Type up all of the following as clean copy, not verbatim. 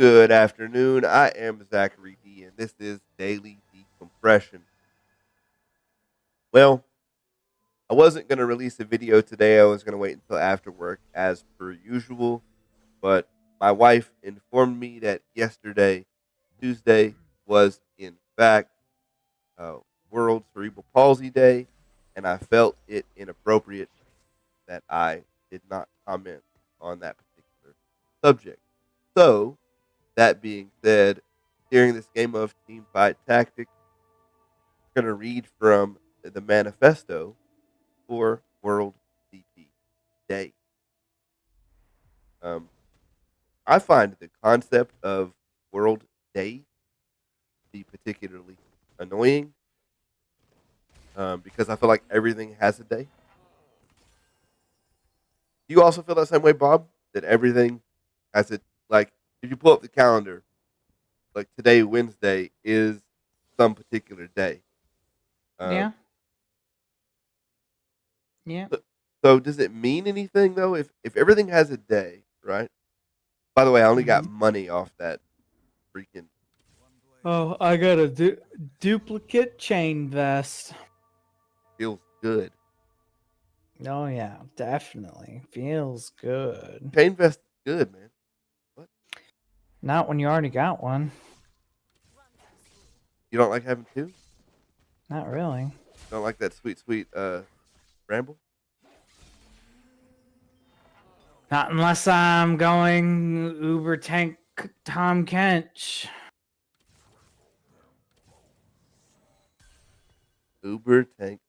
Good afternoon. I am Zachary D, and this is Daily Decompression. Well, I wasn't going to release a video today. I was going to wait until after work, as per usual. But my wife informed me that yesterday, Tuesday, was in fact uh, World Cerebral Palsy Day, and I felt it inappropriate that I did not comment on that particular subject. So, that being said, during this game of team fight tactics, I'm going to read from the manifesto for World CP Day. Um, I find the concept of World Day to be particularly annoying because I feel like everything has a day. Do you also feel that same way, Bob? That everything has it? Like, if you pull up the calendar, like today, Wednesday, is some particular day. Yeah, Um, yeah. so does it mean anything though? If everything has a day, right? By the way, I only got hmm money off that freaking Oh, I got a duplicate chain vest. feels good. Oh yeah, definitely feels good. Chain vest is good, man. What? Not when you already got one. You don't like having two? Not really. Don't like that sweet ramble? Not unless I'm going Uber Tank Tom Kench. Uber tank.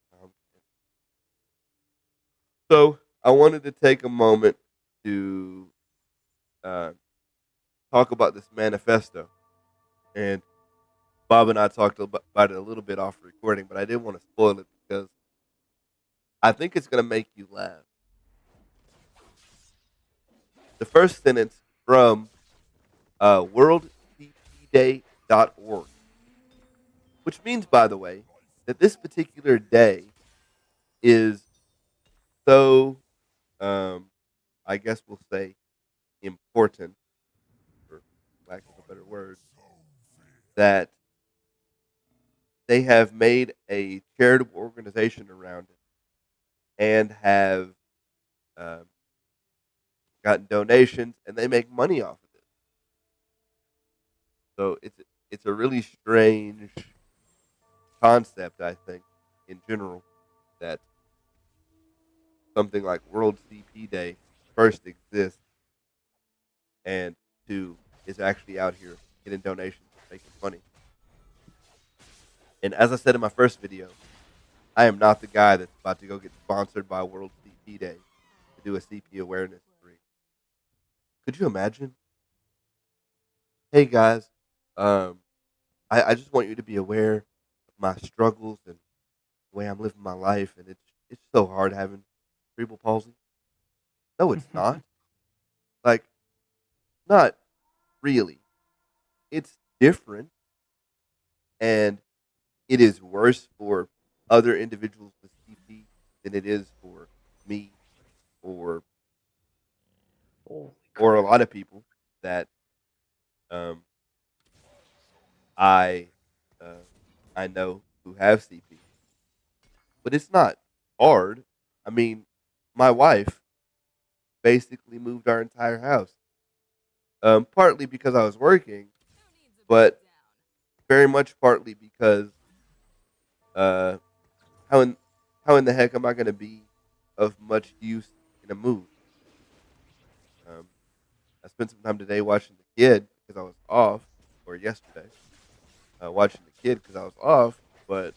So I wanted to take a moment to uh, talk about this manifesto. And Bob and I talked about it a little bit off recording, but I didn't want to spoil it because I think it's going to make you laugh. The first sentence from worldcpday.org, which means, by the way, that this particular day is so, um, I guess we'll say, important, for lack of a better word, that they have made a charitable organization around it and have um, gotten donations and they make money off of it. So it's a really strange concept, I think, in general, that something like World CP Day first exists and two is actually out here getting donations and making money. And as I said in my first video, I am not the guy that's about to go get sponsored by World CP Day to do a CP awareness stream. Could you imagine? Hey guys, um, I just want you to be aware of my struggles and the way I'm living my life, and it's so hard having cerebral palsy. No, it's not. Like, not really. It's different, and it is worse for other individuals with CP than it is for me or Holy or a crap. lot of people that um, I uh, I know who have CP. But it's not hard. I mean, my wife basically moved our entire house. Partly because I was working, but very much partly because uh, how in how in the heck am I going to be of much use in a move? Um, I spent some time today watching the kid because I was off, or yesterday watching the kid because I was off. But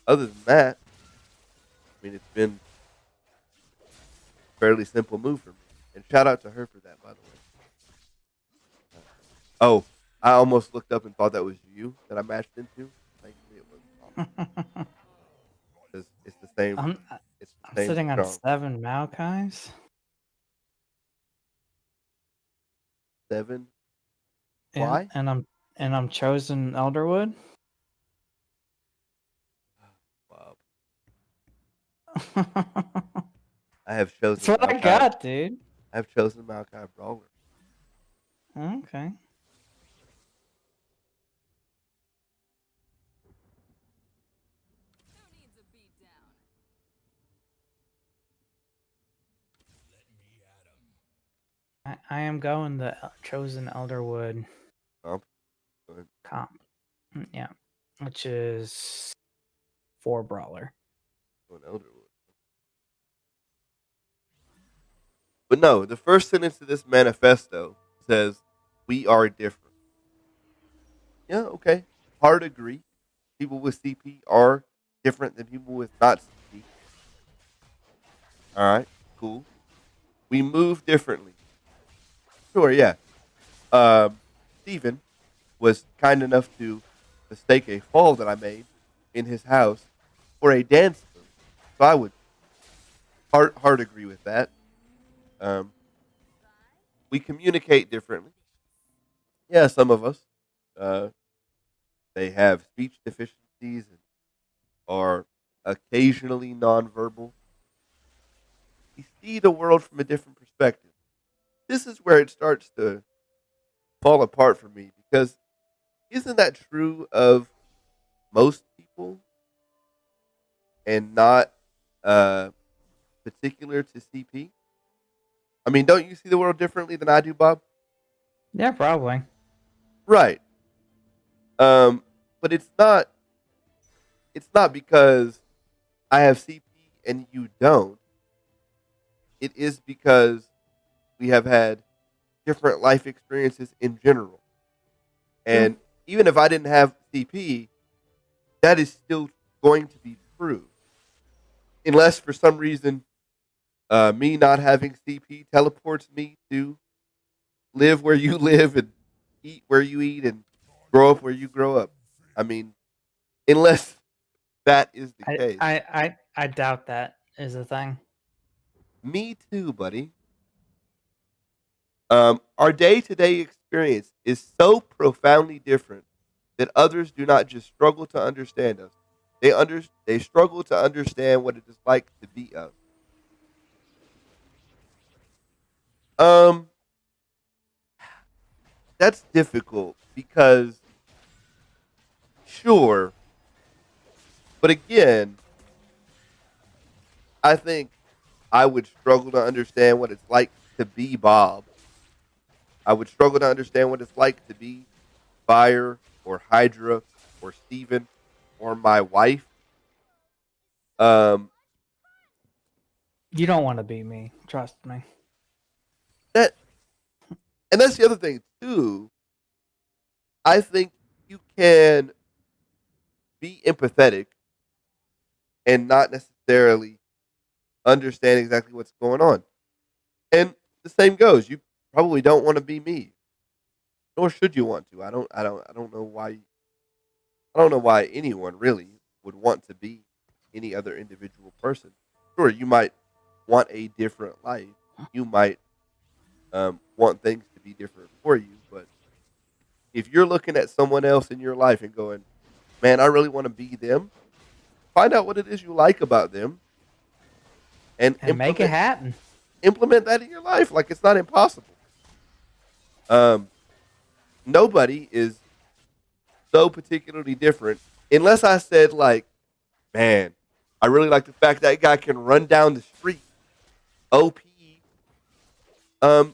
other than that, I mean, it's been a fairly simple move for me. And shout out to her for that, by the way. Uh, oh, I almost looked up and thought that was you that I matched into. Thankfully, it was not because it's the same. I'm It's the I'm same sitting on strong 7 Maokai's. 7. Yeah, Why? and I'm chosen Elderwood. Bob, That's I have chosen what I Maokai. got, dude. I have chosen Maokai Brawler. Okay. I am going the chosen Elderwood Comp. Go ahead. comp. Yeah, which is 4 brawler. Go an Elderwood. But no, the first sentence of this manifesto says, "We are different." Yeah, okay. Hard agree. People with CP are different than people with not CP. All right, cool. We move differently. Sure, yeah. Steven was kind enough to mistake a fall that I made in his house for a dance move. So I would hard agree with that. Um, we communicate differently. Yeah, some of us. Uh, they have speech deficiencies and are occasionally nonverbal. We see the world from a different perspective. This is where it starts to fall apart for me because isn't that true of most people and not uh, particular to CP? I mean, don't you see the world differently than I do, Bob? Yeah, probably. Right. Um, but it's not. It's not because I have CP and you don't. It is because we have had different life experiences in general. True. And even if I didn't have CP, that is still going to be true. Unless for some reason, me not having CP teleports me to live where you live and eat where you eat and grow up where you grow up. I mean, unless that is the I case. I I, I doubt that is a thing. Me too, buddy. Our day to day experience is so profoundly different that others do not just struggle to understand us. They struggle to understand what it is like to be us. Um, that's difficult because sure, but again, I think I would struggle to understand what it's like to be Bob. I would struggle to understand what it's like to be Fire or Hydra or Steven or my wife. Um, You don't want to be me. Trust me. that and that's the other thing too. I think you can be empathetic and not necessarily understand exactly what's going on. And the same goes. You probably don't want to be me, nor should you want to. I don't know why. I don't know why anyone really would want to be any other individual person. Sure, you might want a different life. You might want things to be different for you, but if you're looking at someone else in your life and going, "Man, I really want to be them," find out what it is you like about them and And make it happen. implement that in your life. Like it's not impossible. Um, nobody is so particularly different unless I said like, man, I really like the fact that guy can run down the street. OP. Um,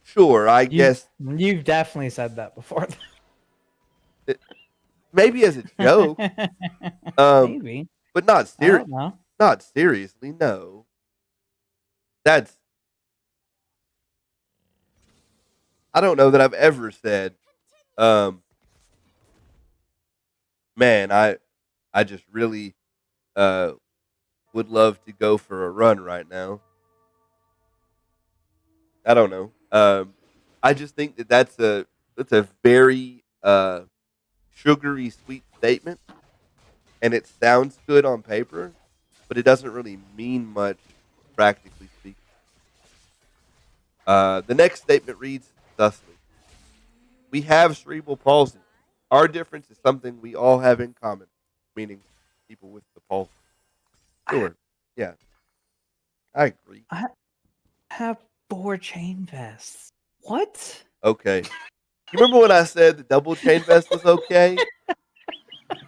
sure, I You've guess you've definitely said that before. it, maybe as a joke. Um, Maybe. but not I don't know. not seriously. No, that's I don't know that I've ever said, um, man, I just really uh would love to go for a run right now. I don't know. I just think that that's a very sugary sweet statement, and it sounds good on paper, but it doesn't really mean much practically speaking. The next statement reads thusly: "We have cerebral palsy. Our difference is something we all have in common," meaning people with the palsy. I, Sure, yeah, I agree. I have 4 chain vests. What? Okay, you remember when I said the double chain vest was okay?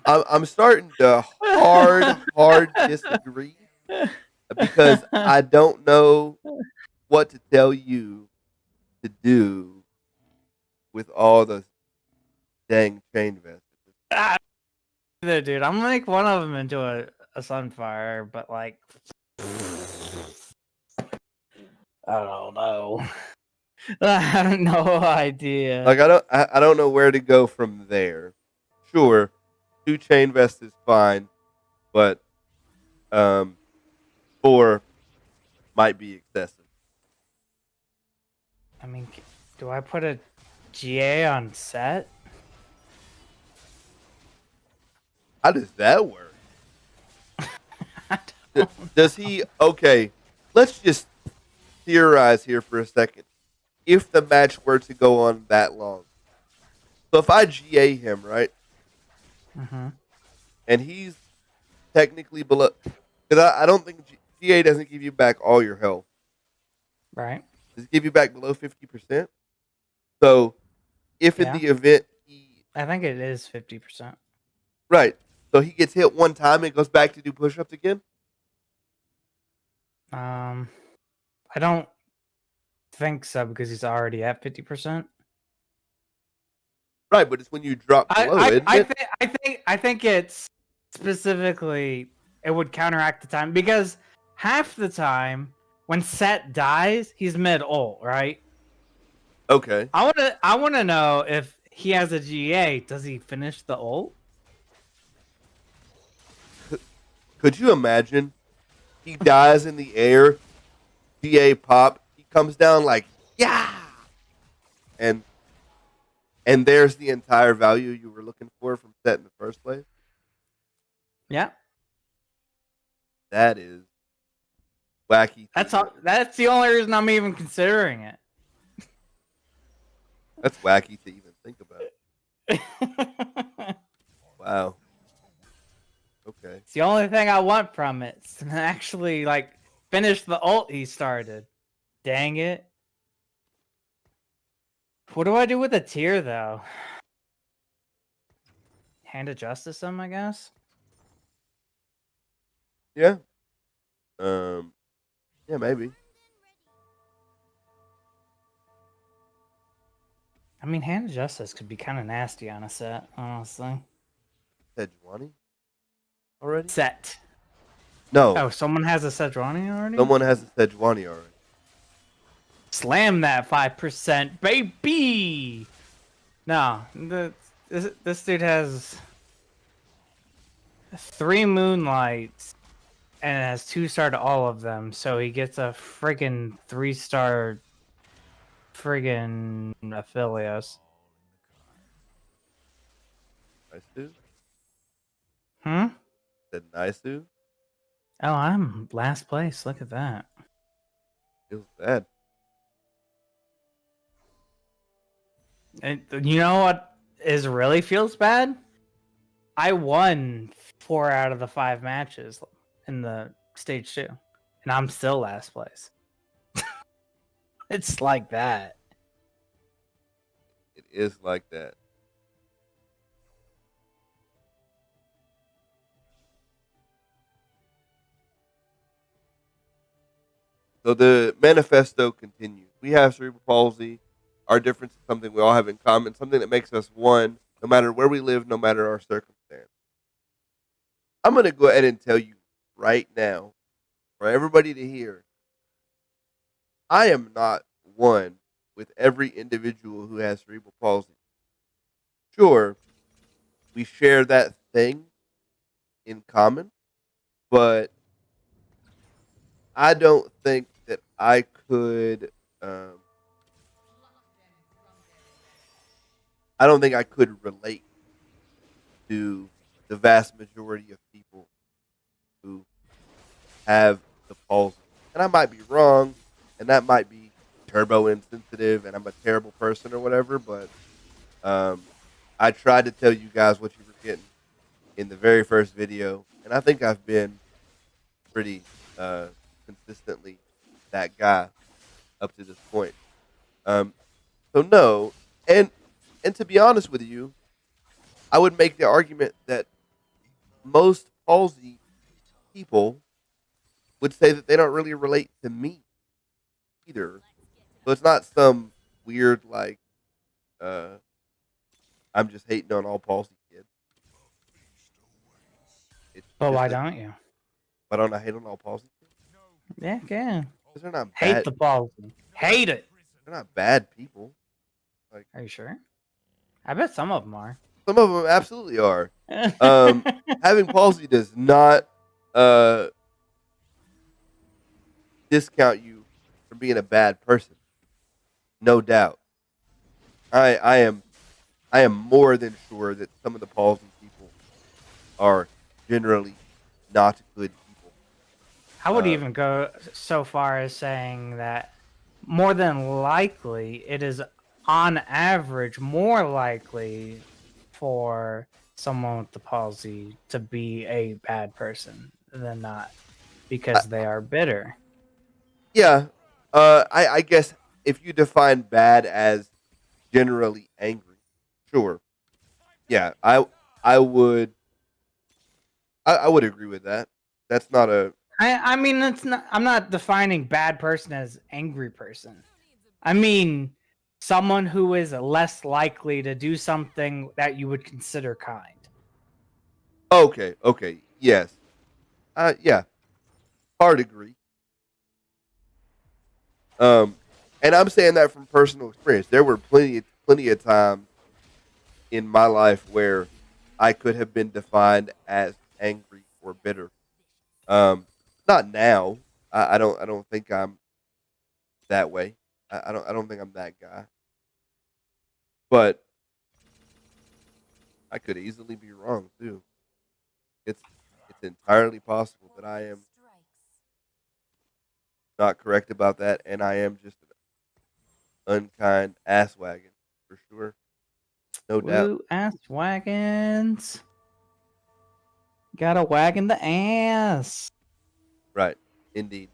I'm starting to hard disagree because I don't know what to tell you to do with all the dang chain vests. Ah, dude, I'm gonna make one of them into a sunfire, but like, I don't know. I have no idea. Like I don't know where to go from there. Sure, 2 chain vests is fine, but um 4 might be excessive. I mean, do I put a GA on set? How does that work? I Does he? Okay, let's just theorize here for a second. If the match were to go on that long, so if I GA him, right, mm-hmm. and he's technically below, because I don't think GA doesn't give you back all your health. Right. Does it give you back below 50%? So if in Yeah. the event I think it is 50%. right, so he gets hit one time and goes back to do push-ups again. I don't think so because he's already at 50%. Right, but it's when you drop below, isn't it? I think it's specifically it would counteract the time because half the time when Set dies, he's mid ult, right? Okay. I wanna know if he has a GA, does he finish the ult? Could you imagine? He dies in the air, GA pop, he comes down like, yeah! And there's the entire value you were looking for from Set in the first place. Yeah. That is wacky. That's the only reason I'm even considering it. That's wacky to even think about. Wow. Okay. It's the only thing I want from it. It's to actually like finish the ult he started. Dang it. What do I do with a tier though? Hand of Justice him, I guess? Yeah. Yeah, maybe. I mean, Hand of Justice could be kind of nasty on a set, honestly. Sejuani already? Set. No. Oh, someone has a Sejuani already? Someone has a Sejuani already. Slam that 5%, baby! No, this dude has 3 Moonlights and it has 2-star to all of them, so he gets a friggin' 3-star friggin' Aphelios. Nice. Hmm? Said Nisu? Oh, I'm last place. Look at that. Feels bad. And you know what is really feels bad? I won 4 out of the 5 matches in the stage 2, and I'm still last place. It's like that. It is like that. So the manifesto continues. We have cerebral palsy. Our difference is something we all have in common, something that makes us one, no matter where we live, no matter our circumstance. I'm going to go ahead and tell you right now, for everybody to hear, I am not one with every individual who has cerebral palsy. Sure, we share that thing in common, but I don't think that I could. I don't think I could relate to the vast majority of people who have the palsy. And I might be wrong, and that might be turbo insensitive, and I'm a terrible person or whatever. But I tried to tell you guys what you were getting in the very first video, and I think I've been pretty consistently that guy up to this point. So no, and to be honest with you, I would make the argument that most palsy people would say that they don't really relate to me. either. So it's not some weird like uh I'm just hating on all palsy kids. It's But just why that don't you? why don't I hate on all palsy kids? Yeah, yeah. Because they're not Hate bad. the policy. Hate it. They're not bad people. Like Are you sure? I bet some of them are. some of them absolutely are. Um, Having palsy does not uh discount you from being a bad person. No doubt. I I am I am more than sure that some of the palsy people are generally not good people. I would Uh, even go so far as saying that more than likely it is on average more likely for someone with the palsy to be a bad person than not I, because they are bitter. yeah. I guess if you define bad as generally angry, sure. Yeah, I would I would agree with that. That's not a I mean that's not I'm not defining bad person as angry person. I mean someone who is less likely to do something that you would consider kind. okay. Okay, yes. Yeah, hard agree. Um, and I'm saying that from personal experience. There were plenty of times in my life where I could have been defined as angry or bitter. Um, Not now. I don't think I'm that way. I don't think I'm that guy. But I could easily be wrong too. It's it's entirely possible that I am not correct about that, and I am just an unkind ass wagon for sure, no doubt. Woo ass wagons. Gotta wagon the ass. Right, indeed.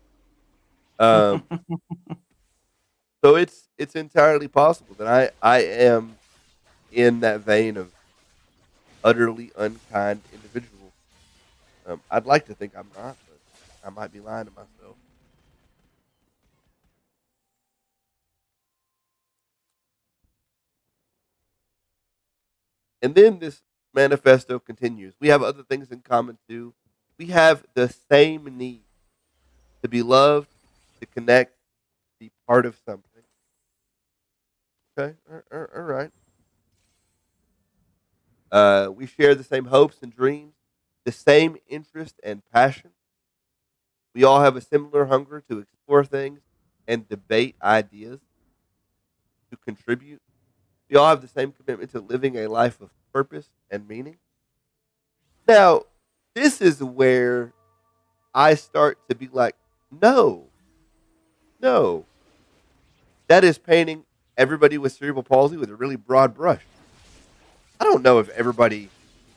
Um, so it's entirely possible that I am in that vein of utterly unkind individual. I'd like to think I'm not, but I might be lying to myself. And then this manifesto continues. We have other things in common too. We have the same need to be loved, to connect, be part of something. Okay, all right. We share the same hopes and dreams, the same interest and passion. We all have a similar hunger to explore things and debate ideas, to contribute. We all have the same commitment to living a life of purpose and meaning. Now, this is where I start to be like, no, no, that is painting everybody with cerebral palsy with a really broad brush. I don't know if everybody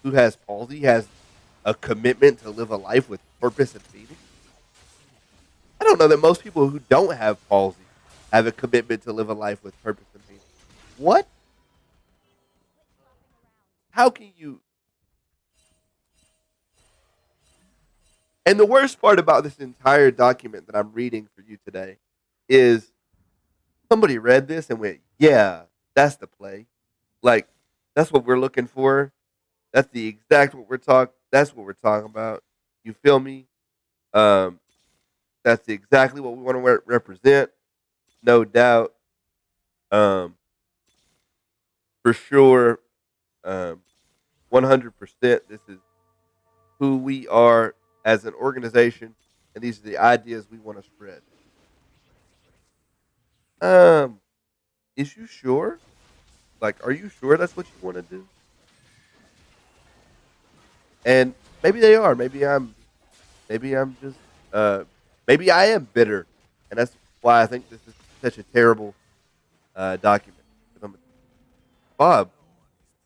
who has palsy has a commitment to live a life with purpose and meaning. I don't know that most people who don't have palsy have a commitment to live a life with purpose and meaning. What? How can you? And the worst part about this entire document that I'm reading for you today is somebody read this and went, "Yeah, that's the play. Like, that's what we're looking for. That's the exact what we're talking. That's what we're talking about. You feel me? Um, that's exactly what we want to represent. No doubt. Um, for sure. 100%. This is who we are as an organization, and these are the ideas we want to spread." Um, is you sure? Like, are you sure that's what you want to do? And maybe they are. Maybe I'm just uh maybe I am bitter, and that's why I think this is such a terrible document. 'Cause Bob,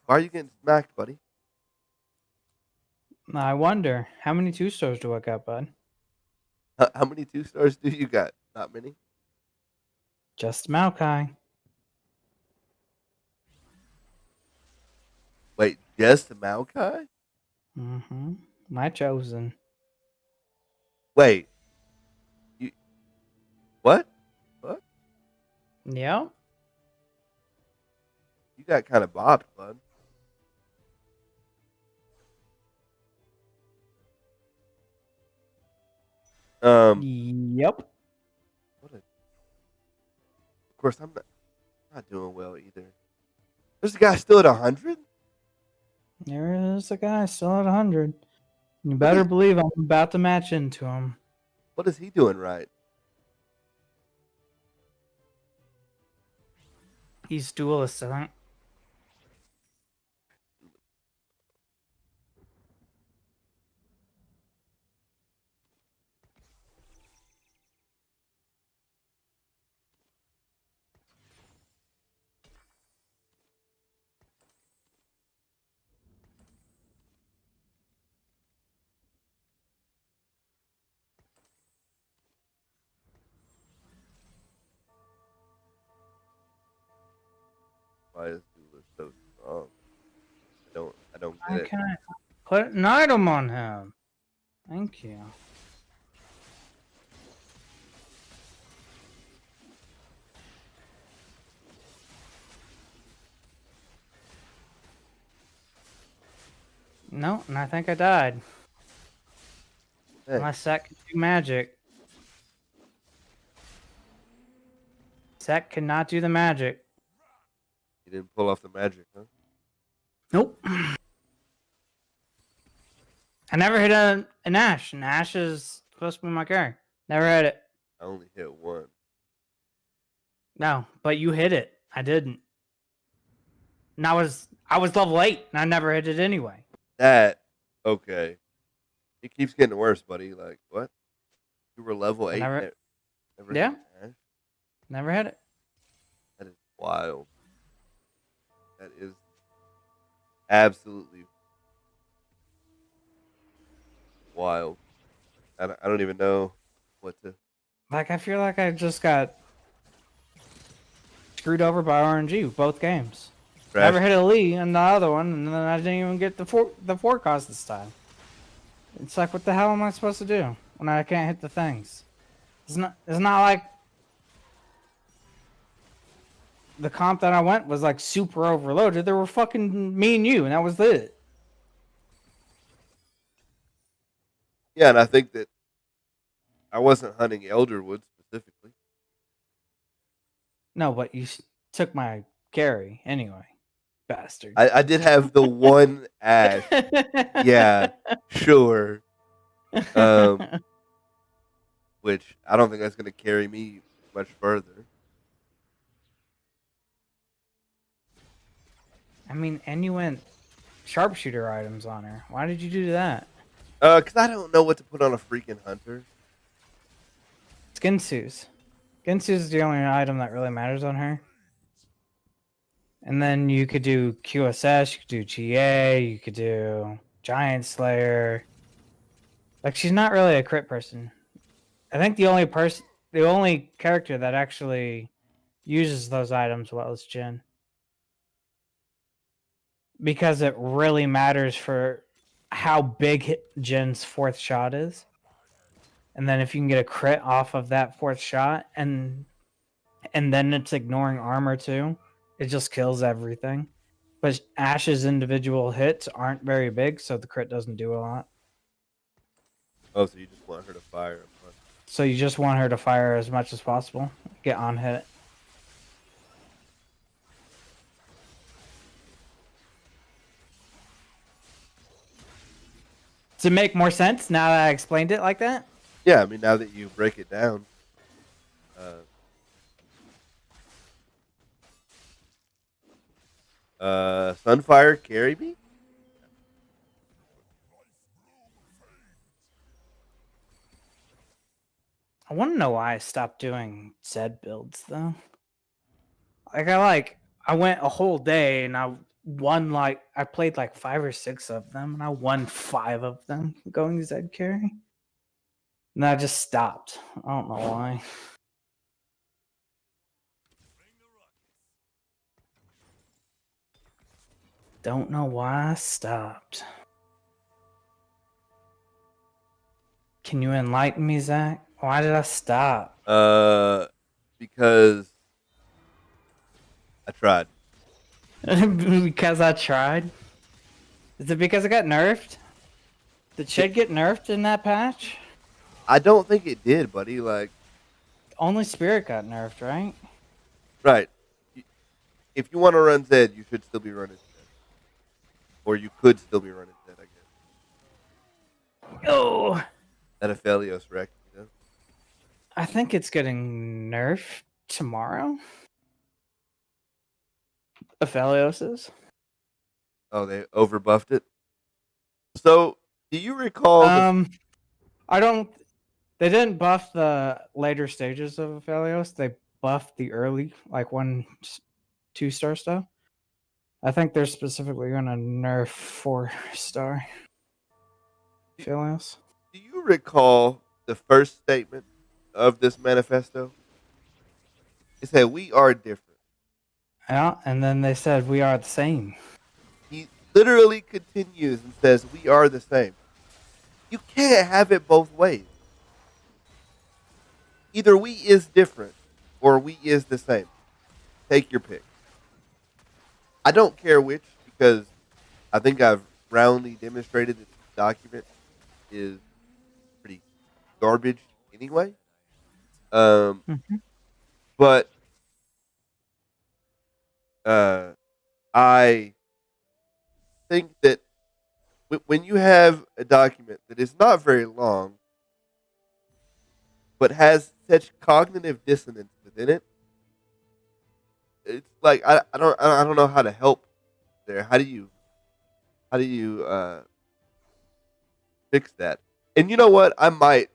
why are you getting smacked, buddy? I wonder how many two stars do I got, bud? How many 2 stars do you got? Not many. Just Maokai. Wait, just the Maokai? Mm-hmm. My chosen. Wait, you what? What? Yep. You got kind of bopped, bud. Yep. What a, of course, I'm not doing well either. There's a guy still at 100. There is a guy still at 100. You What better is believe I'm about to match into him. what is he doing right? He's duelist, I think. Why is Dula so strong? I don't get Why it. can I put an item on him? Thank you. No, and I think I died. Hey, My Sec can do magic. Sec cannot do the magic. he didn't pull off the magic, huh? Nope. I never hit an Ash, and Ash is supposed to be my carry. Never hit it. I only hit one. No, but you hit it. I didn't. And I was level 8, and I never hit it anyway. That okay. It keeps getting worse, buddy. Like what? You were level I 8. never, Never hit yeah, an Ash. never hit it. That is wild. That is absolutely wild. I don't even know what to. Like, I feel like I just got screwed over by RNG with both games. Trash. Never hit a Lee in the other one, and then I didn't even get the forecast this time. It's like, what the hell am I supposed to do when I can't hit the things? It's not like the comp that I went was like super overloaded. There were fucking me and you, and that was it. Yeah, and I think that I wasn't hunting Elderwood specifically. No, but you took my carry anyway, bastard. I did have the one Ash. Yeah, sure. Which I don't think that's going to carry me much further. I mean, and you went sharpshooter items on her. Why did you do that? Because I don't know what to put on a freaking hunter. Skin suits. Skin suits is the only item that really matters on her. And then you could do QSS, you could do GA, you could do Giant Slayer. Like, she's not really a crit person. I think the only character that actually uses those items well is Jin. Because it really matters for how big Jin's fourth shot is. And then if you can get a crit off of that fourth shot and then it's ignoring armor too, it just kills everything. But Ash's individual hits aren't very big, so the crit doesn't do a lot. Oh, so you just want her to fire a bunch. So you just want her to fire as much as possible, get on hit. Does it make more sense now that I explained it like that? Yeah, I mean, now that you break it down. Sunfire carry me? I want to know why I stopped doing Zed builds though. I went a whole day and I played like 5 or 6 of them and I won 5 of them going Zed carry. And I just stopped. I don't know why. Don't know why I stopped. Can you enlighten me, Zach? Why did I stop? Because I tried. Because I tried. Is it because it got nerfed? Did Shed get nerfed in that patch? I don't think it did, buddy. Like, Only Spirit got nerfed, right? right. If you want to run Zed, you should still be running Zed. Or you could still be running Zed, I guess. Oh, At Aphelios wreck, you know? I think it's getting nerfed tomorrow. Aphelios is. Oh, they overbuffed it? So, do you recall I don't. They didn't buff the later stages of Aphelios. They buffed the early, like 2-star stuff. I think they're specifically going to nerf 4-star Aphelios. Do you recall the first statement of this manifesto? It said, "We are different." Yeah, and then they said we are the same. He literally continues and says, "We are the same." You can't have it both ways. Either we is different or we is the same. Take your pick. I don't care which, because I think I've roundly demonstrated that this document is pretty garbage anyway. Mhm. But I think that when you have a document that is not very long, but has such cognitive dissonance within it, it's like I don't know how to help there. How do you fix that? And you know what? I might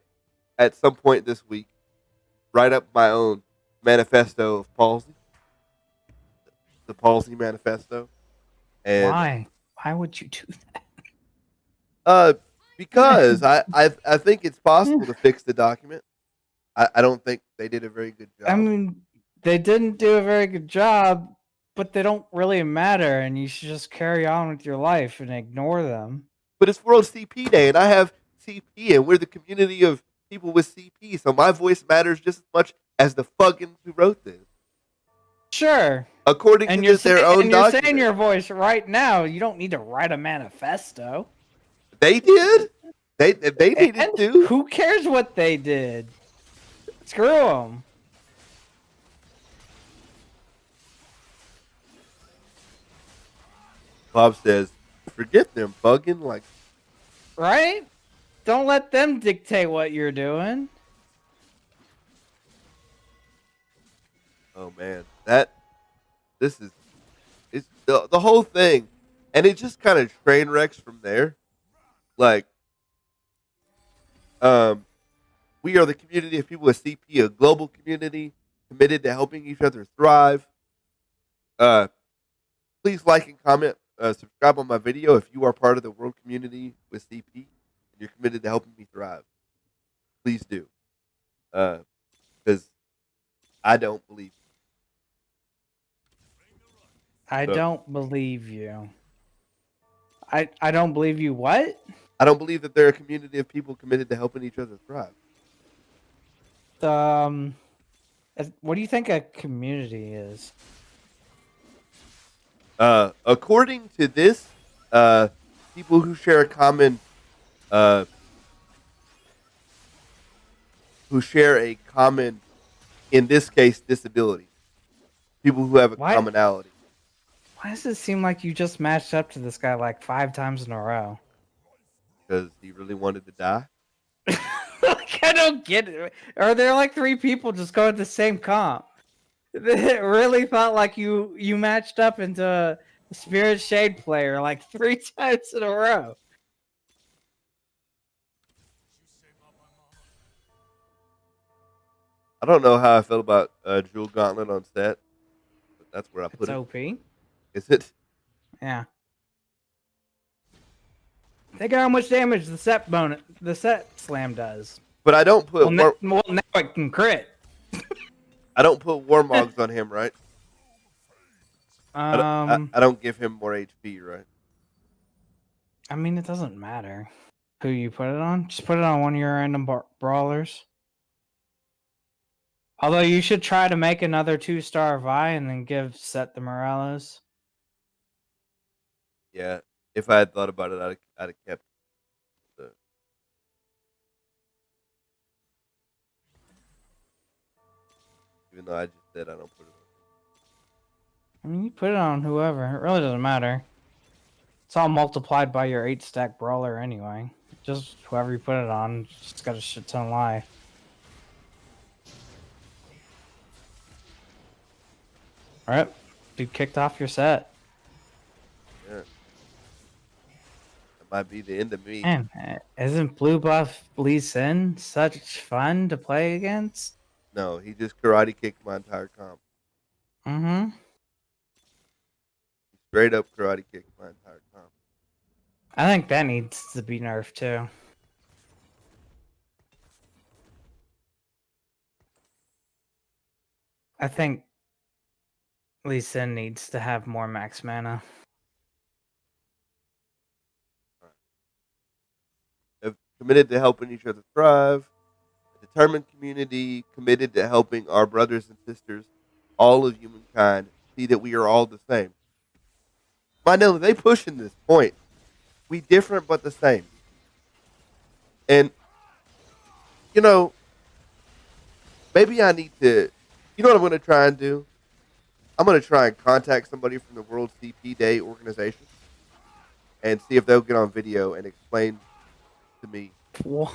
at some point this week write up my own manifesto of palsy, the palsy manifesto, and Why? Why would you do uh, because that? I think it's possible to fix the document. I don't think they did a very good I job. mean, they didn't do a very good job, but they don't really matter, and you should just carry on with your life and ignore them. But it's World CP Day, and I have CP, and we're the community of people with CP, so my voice matters just as much as the fucking who wrote this, Sure. according to their own You're saying document. your voice right now. You don't need to write a manifesto. They did. They needed And to. who cares what they did? Screw them. Bob says, "Forget them bugging like." Right? Don't let them dictate what you're doing. Oh man, this is it's the whole thing, and it just kind of train wrecks from there. Like, um, we are the community of people with CP, a global community committed to helping each other thrive. Uh, Please like and comment, subscribe on my video if you are part of the world community with CP and you're committed to helping me thrive. Please do, because I don't believe. I So don't believe you. I don't believe you. What? I don't believe that they're a community of people committed to helping each other thrive. Um, what do you think a community is? According to this, people who share a common, uh, in this case, disability. People who have a Why? commonality. Why does it seem like you just matched up to this guy like 5 times in a row? Because he really wanted to die. Like, I don't get it. Are there like 3 people just going the same comp? They really thought like you matched up into a Spirit Shade player like 3 times in a row. I don't know how I feel about Jewel Gauntlet on set, but that's where I It's put it. OP. Is it? Yeah. Think of how much damage the set slam does. But I don't put Well, now it can crit. I don't put Warmogs on him, right? I don't give him more HP, right? I mean, it doesn't matter who you put it on. Just put it on one of your random brawlers. Although you should try to make another 2-star Vi and then give Set the Morales. Yeah, if I had thought about it, I'd have kept the. Even though I just said I don't put it I mean, you put it on whoever. It really doesn't matter. It's all multiplied by your 8-stack brawler anyway. Just whoever you put it on, just got a shit ton of life. Alright. Dude kicked off your set. on. Yeah, that might be the end of me. Man, isn't blue buff Lee Sin such fun to play against? No, he just karate kicked my entire comp. Mm-hmm. He straight up karate kicked my entire comp. I think that needs to be nerfed too. I think Lee Sin needs to have more max mana. Have committed to helping each other thrive. A determined community committed to helping our brothers and sisters, all of humankind, see that we are all the same. Manila, they pushing this point. We different but the same. And you know, maybe I need to. You know what I'm going to try and do? I'm going to try and contact somebody from the World CP Day organization and see if they'll get on video and explain to me. Why?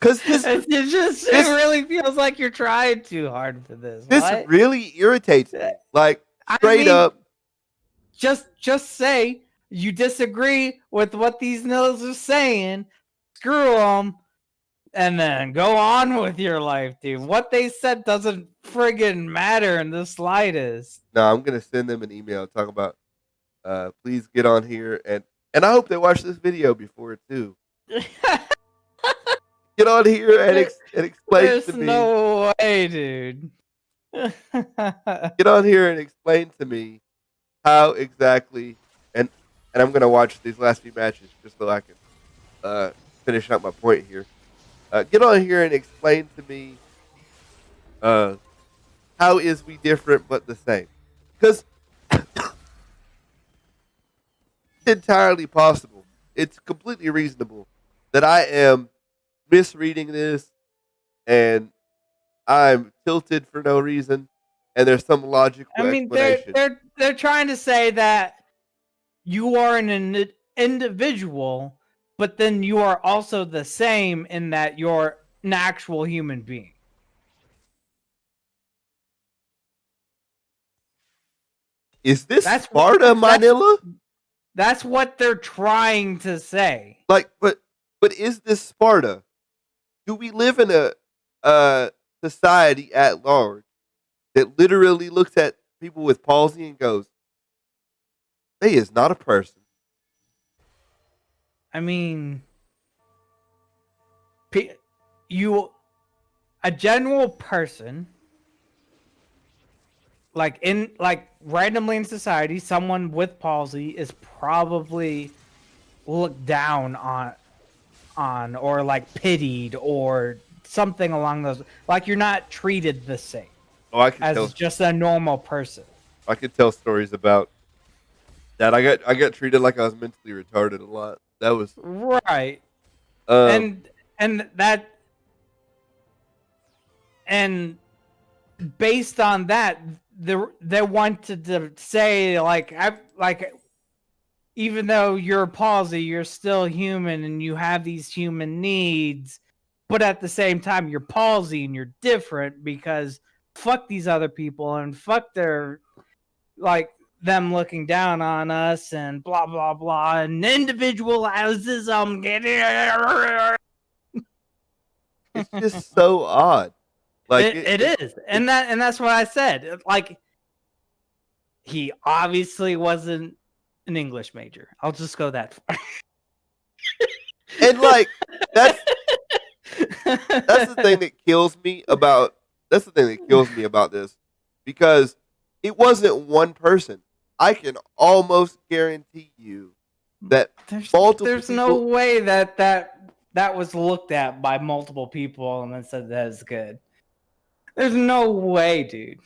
Because this It really feels like you're trying too hard for this. this What? really irritates me. Like I straight mean, up. just say you disagree with what these nils are saying. Screw them, and then go on with your life, dude. What they said doesn't friggin' matter in the slightest. No, I'm going to send them an email talk about. Please get on here and I hope they watch this video before too. Get on here and explain There's to me. no way, dude. Get on here and explain to me how exactly, and I'm gonna watch these last few matches just so I can finish out my point here. Get on here and explain to me how is we different but the same? Because it's entirely possible. It's completely reasonable that I am misreading this and I'm tilted for no reason, and there's some logical I mean, explanation. they're trying to say that you are an individual, but then you are also the same in that you're an actual human being. Is this Sparta, Manila? That's what they're trying to say. Like, but is this Sparta? Do we live in a society at large that literally looks at people with palsy and goes, "They is not a person"? I mean, a general person, like randomly in society, someone with palsy is probably looked down on or like pitied or something along those. Like you're not treated the same as just a normal person. I could tell stories about that. I got treated like I was mentally retarded a lot. That was right. And that, and based on that, they wanted to say like even though you're palsy, you're still human and you have these human needs, but at the same time you're palsy and you're different because fuck these other people and fuck their like them looking down on us and blah blah blah and individualism. It's just so odd. Like it is, and that's what I said. Like he obviously wasn't an English major. I'll just go that far. And like that's the thing that kills me about this, because it wasn't one person. I can almost guarantee you that there's no way that was looked at by multiple people and then said that is good. There's no way, dude.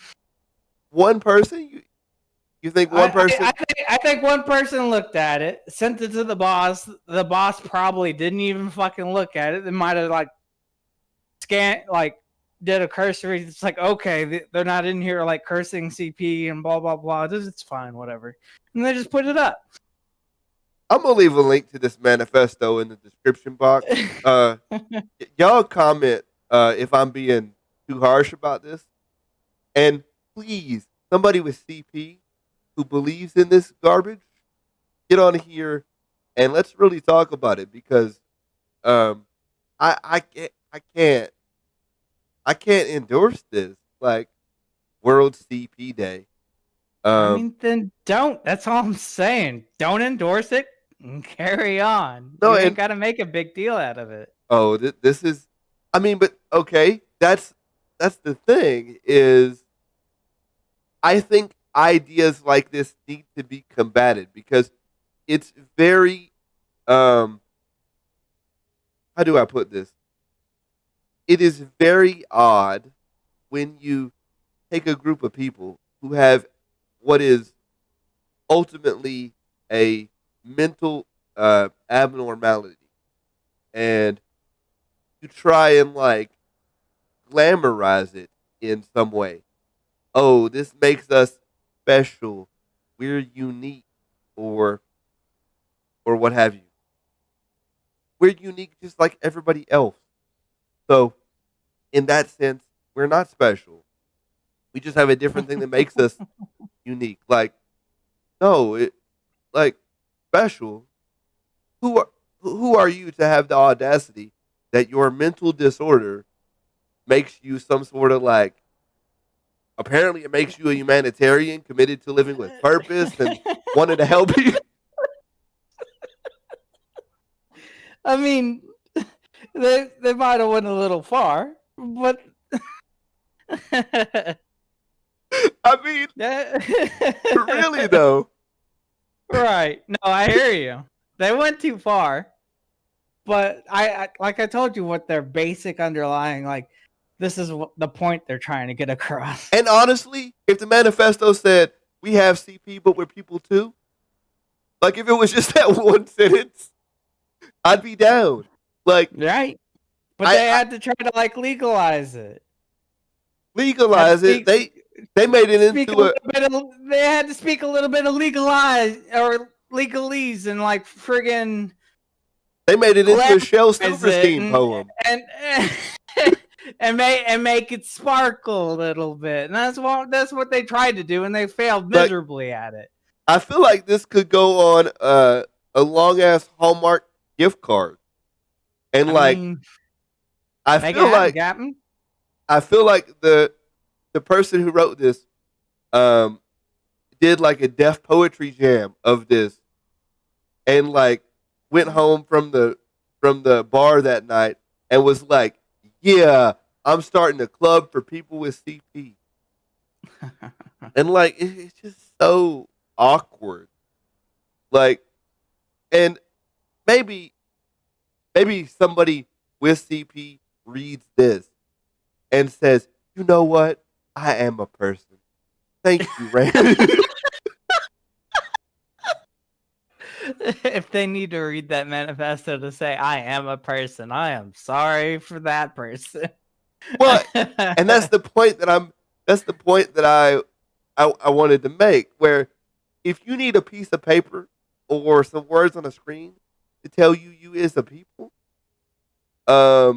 One person? You think one person? I think one person looked at it, sent it to the boss. The boss probably didn't even fucking look at it. They might have like scanned, like did a cursory. It's like, okay, they're not in here like cursing CP and blah blah blah. It's fine, whatever. And they just put it up. I'm gonna leave a link to this manifesto in the description box. Y'all comment if I'm being too harsh about this, and please, somebody with CP who believes in this garbage, get on here and let's really talk about it because I can't endorse this like World CP Day. I mean, then don't. That's all I'm saying. Don't endorse it and carry on. No, You ain't and got to make a big deal out of it. oh, this is. I mean, but okay, that's the thing is. I think ideas like this need to be combated because it's very. How do I put this? It is very odd when you take a group of people who have what is ultimately a mental abnormality and you try and like glamorize it in some way. Oh, this makes us special. We're unique or what have you. We're unique just like everybody else. So, in that sense, we're not special. We just have a different thing that makes us unique. Like, no, it like special. Who are you to have the audacity that your mental disorder makes you some sort of like? Apparently, it makes you a humanitarian committed to living with purpose and wanted to help you. I mean, they might have went a little far, but I mean, really though. Right. No, I hear you. They went too far, but I like I told you what their basic underlying like. This is the point they're trying to get across. And honestly, if the manifesto said we have CP, but we're people too, like if it was just that one sentence, I'd be down. Like, right, but they had to try to like legalize it. Legalize it. They made it into a. They had to speak a little bit of legalize or legalese and like friggin'. They made it into a Shel Silverstein poem and make it sparkle a little bit, and that's what they tried to do, and they failed miserably at it. I feel like this could go on a long ass Hallmark gift card, and I feel like the person who wrote this did like a deaf poetry jam of this, and like went home from the bar that night and was like, yeah, I'm starting a club for people with CP. And like it's just so awkward. Like, and maybe somebody with CP reads this and says, you know what? I am a person. Thank you, Rand. If they need to read that manifesto to say I am a person, I am sorry for that person. Well, and that's the point that I wanted to make, where if you need a piece of paper or some words on a screen to tell you is a people, my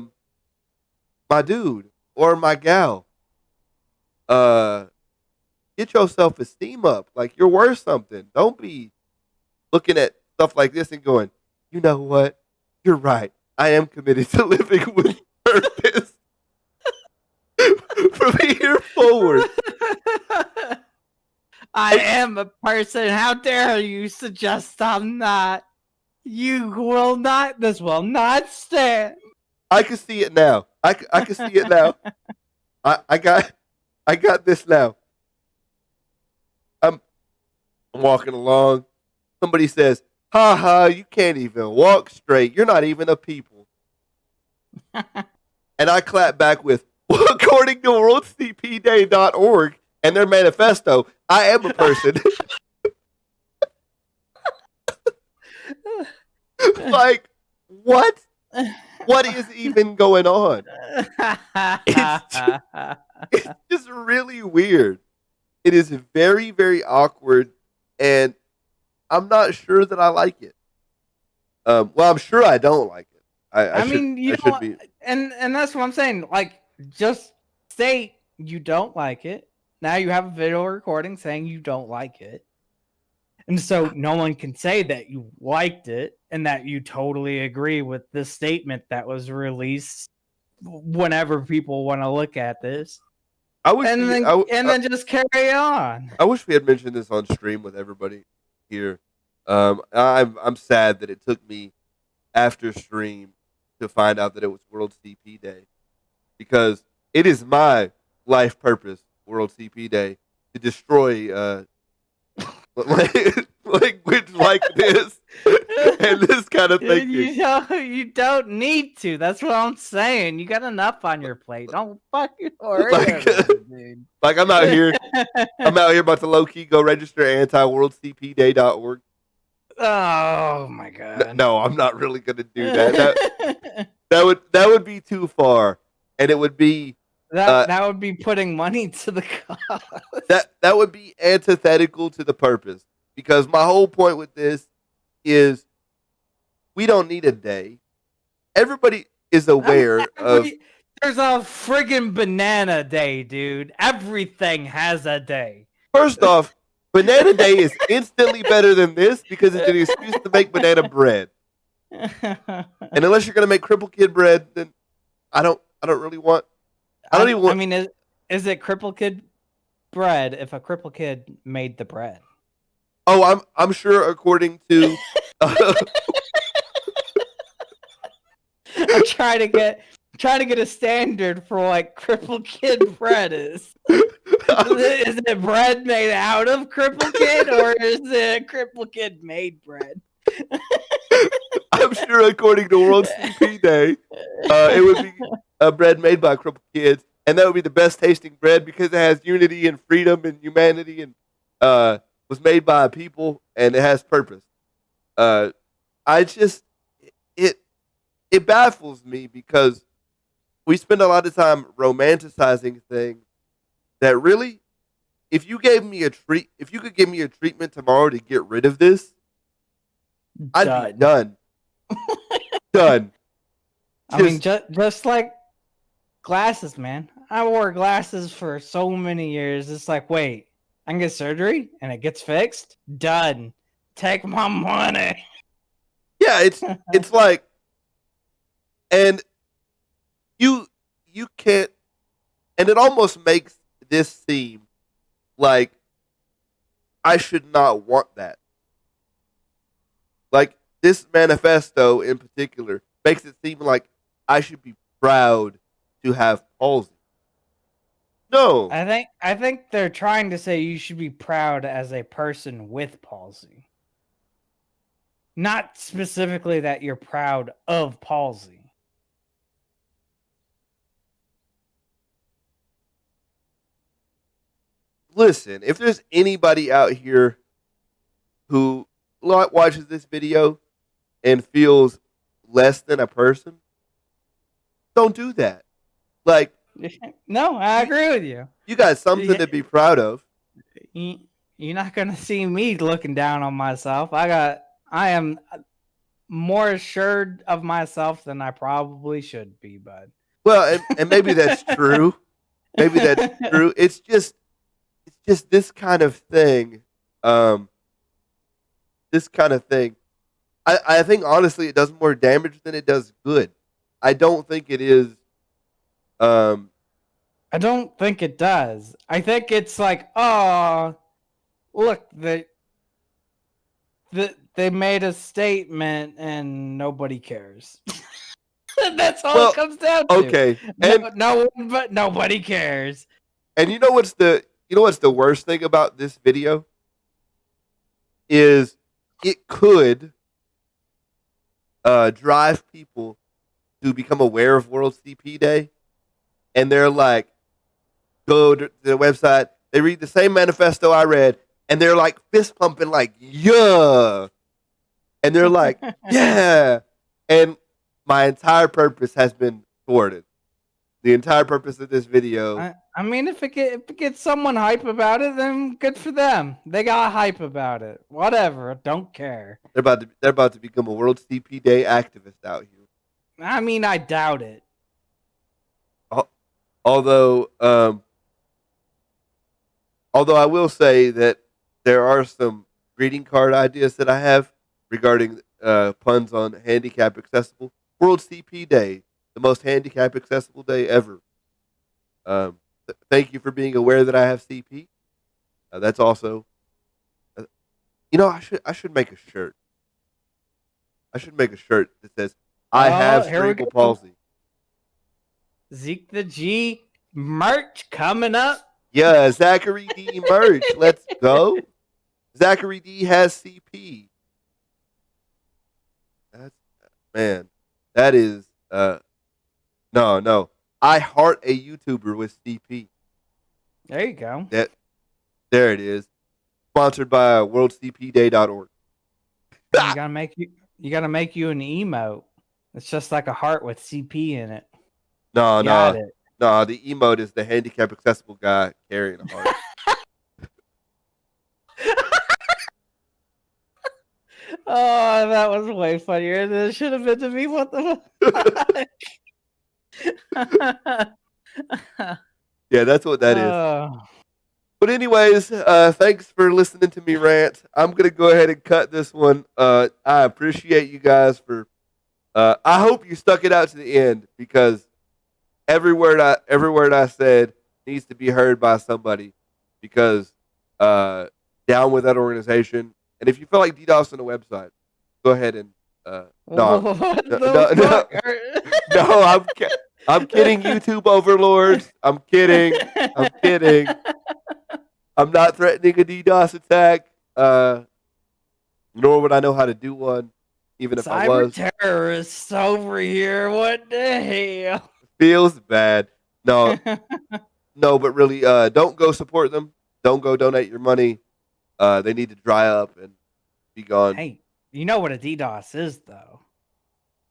dude or my gal, get your self-esteem up. Like, you're worth something. Don't be looking at stuff like this and going, you know what? You're right. I am committed to living with purpose from here forward. I am a person. How dare you suggest I'm not? You will not. This will not stand. I can see it now. I can see it now. I got this now. I'm walking along. Somebody says, ha ha, you can't even walk straight. You're not even a people. And I clap back with, what according to worldcpday.org and their manifesto, I am a person. Like, what? What is even going on? It's just really weird. It is very, very awkward, and I'm not sure that I like it. Well, I'm sure I don't like it. I should, mean, you I know, should be. and that's what I'm saying. Like, just state you don't like it. Now you have a video recording saying you don't like it. And so no one can say that you liked it and that you totally agree with this statement that was released whenever people want to look at this. I wish And we. then just carry on. I wish we had mentioned this on stream with everybody here. I'm sad that it took me after stream to find out that it was World CP Day, because it is my life purpose, World CP Day, to destroy language like this and this kind of thinking. You don't need to. That's what I'm saying. You got enough on your plate. Don't fucking worry Like, about it, dude. Like, I'm out here about to low key go register anti-worldcpday.org. Oh my god. No, I'm not really gonna do that. That would be too far, and it would be that would be putting money to the cause. that would be antithetical to the purpose, because my whole point with this is we don't need a day. Everybody is aware of. There's a friggin' banana day, dude. Everything has a day. First off, Banana Day is instantly better than this because it's an excuse to make banana bread. And unless you're gonna make Cripple Kid bread, then I don't really want. I don't even want. I mean, is it Cripple Kid bread if a Cripple Kid made the bread? Oh, I'm sure according to. I'm trying to get a standard for what Cripple Kid bread is. Is it bread made out of Cripple Kid, or is it Cripple Kid made bread? I'm sure according to World CP Day, it would be a bread made by Cripple Kids, and that would be the best tasting bread because it has unity and freedom and humanity, and was made by a people, and it has purpose. I just it baffles me because we spend a lot of time romanticizing things that really, if you could give me a treatment tomorrow to get rid of this, I'd be done. Done. I mean, just like glasses, man. I wore glasses for so many years. It's like, wait, I can get surgery and it gets fixed? Done. Take my money. Yeah, it's like, and you can't, and it almost makes this seem like I should not want that. Like, this manifesto in particular makes it seem like I should be proud to have palsy. No. I think they're trying to say you should be proud as a person with palsy. Not specifically that you're proud of palsy. Listen, if there's anybody out here who watches this video and feels less than a person, don't do that. Like, no, I agree with you. You got something to be proud of. You're not gonna see me looking down on myself. I am more assured of myself than I probably should be, bud. Well, and maybe that's true. Maybe that's true. It's just this kind of thing. This kind of thing. I think honestly it does more damage than it does good. I don't think it is. I don't think it does. I think it's like, oh, look, they made a statement and nobody cares. That's all it comes down to. Okay, and but nobody cares. And you know what's the worst thing about this video is it could drive people to become aware of World CP Day, and they're like, go to the website. They read the same manifesto I read, and they're like fist pumping, like yeah, and they're like yeah, and my entire purpose has been thwarted. The entire purpose of this video. I mean, if it gets someone hype about it, then good for them. They got hype about it. Whatever, don't care. They're about to become a World CP Day activist out here. I mean, I doubt it. Although I will say that there are some greeting card ideas that I have regarding puns on handicap accessible. World CP Day, the most handicap accessible day ever. Thank you for being aware that I have CP. That's also, I should make a shirt. I should make a shirt that says I have cerebral palsy. Zeke the G merch coming up. Yeah, Zachary D merch. Let's go. Zachary D has CP. That is no. I heart a YouTuber with CP. There you go. There it is. Sponsored by worldcpday.org. You gotta make you an emote. It's just like a heart with CP in it. No. The emote is the handicap accessible guy carrying a heart. Oh, that was way funnier than it should have been to me. What the fuck? Yeah, that's what that is. But anyways, thanks for listening to me rant. I'm gonna go ahead and cut this one. I appreciate you guys for. I hope you stuck it out to the end because every word I said needs to be heard by somebody. Because down with that organization. And if you feel like DDoS on the website, go ahead and no, I'm kidding, YouTube overlords. I'm kidding. I'm not threatening a DDoS attack, nor would I know how to do one, even if I was. Cyber terrorists over here. What the hell? Feels bad. No, but really, don't go support them. Don't go donate your money. They need to dry up and be gone. Hey, you know what a DDoS is, though?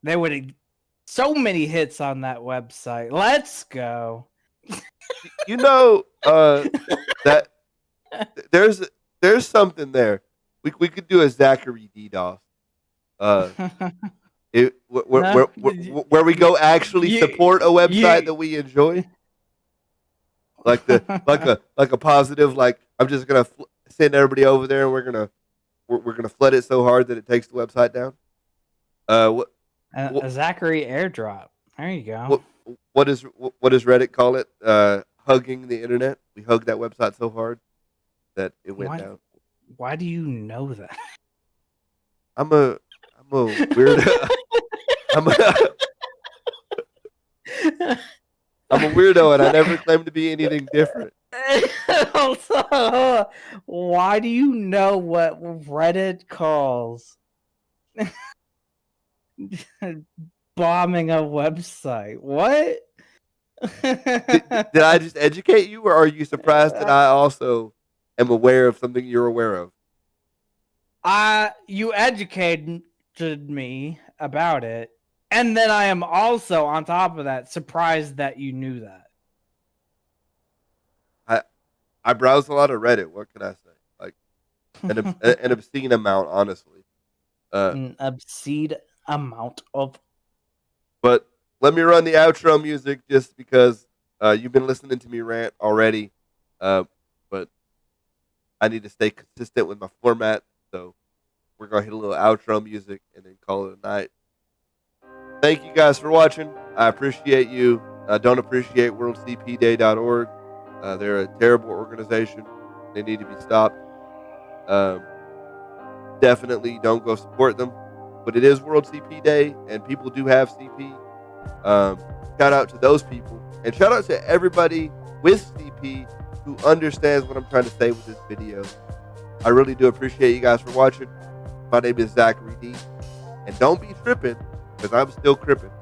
There would so many hits on that website. Let's go. You know that there's something there. We could do a Zachary DDoS. Where we go actually support a website that we enjoy. Like a positive, like I'm just gonna send everybody over there and we're gonna flood it so hard that it takes the website down. A Zachary airdrop. There you go. What does Reddit call it? Hugging the internet. We hugged that website so hard that it went down. Why do you know that? I'm a weirdo. I'm a weirdo, and I never claimed to be anything different. Why do you know what Reddit calls bombing a website? What? Did I just educate you, or are you surprised that I also am aware of something you're aware of? You educated me about it, and then I am also, on top of that, surprised that you knew that. I browse a lot of Reddit. What can I say? Like an obscene amount, honestly. An obscene amount of. But let me run the outro music just because you've been listening to me rant already. But I need to stay consistent with my format, so we're gonna hit a little outro music and then call it a night. Thank you guys for watching. I appreciate you. I don't appreciate worldcpday.org. They're a terrible organization. They need to be stopped. Definitely don't go support them. But it is World CP Day, and people do have CP. Shout out to those people. And shout out to everybody with CP who understands what I'm trying to say with this video. I really do appreciate you guys for watching. My name is Zachary D. And don't be tripping, because I'm still crippin'.